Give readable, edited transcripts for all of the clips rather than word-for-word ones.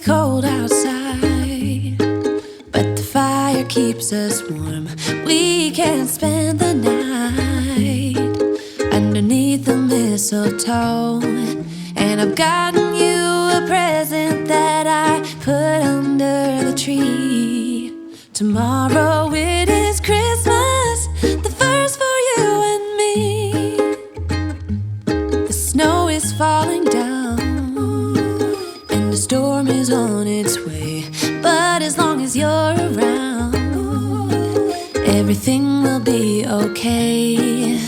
cold outside, but the fire keeps us warm. We can spend the night underneath the mistletoe. And I've gotten you a present that I put under the tree. Tomorrow it is Christmas, the first for you and me. The snow is falling down and the storm is on its way. But as long as you're around, everything will be okay.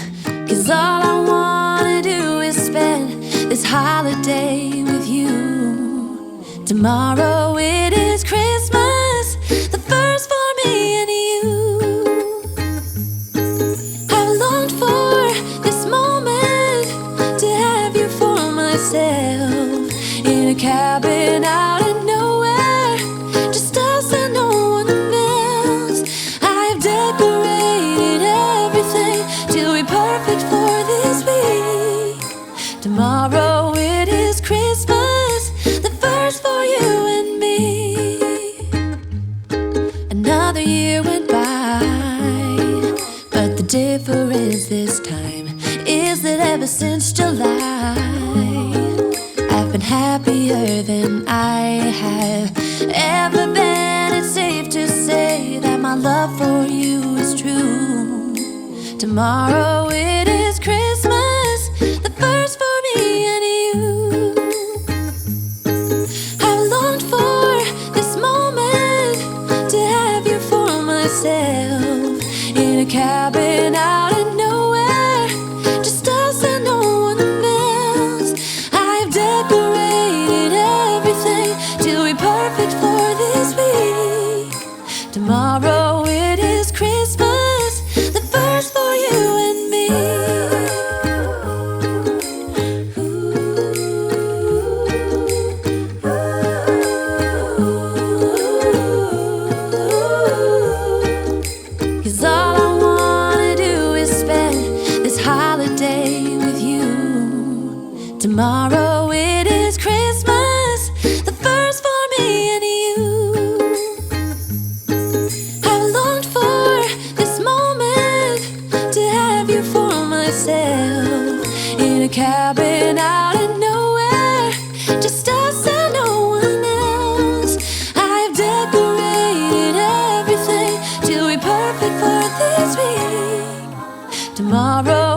'Cause all I wanna do is spend this holiday with you. Tomorrow it is Christmas, the first for me and you. I've longed for this moment to have you for myself, in a cabin out in nowhere, just us and no one else. I've decorated everything to be perfect for this week. Tomorrow it is Christmas, the first for you and me. Another year went by, but the difference this time is that ever since July, I've been happier than I have ever been. It's safe to say that my love for you is true. Tomorrow it is Christmas, the first for me and you. I've longed for this moment to have you for myself, in a cabin out in nowhere, just us and no one else. I've decorated everything to be perfect for this week. Tomorrow it is Christmas, the first for you and me. 'Cause all I wanna do is spend this holiday with you. Tomorrow it is Christmas, the first for me and you. I've longed for this moment to have you for myself, in a cabin out in nowhere, just us and no one else. I've decorated everything to be perfect for this week. Tomorrow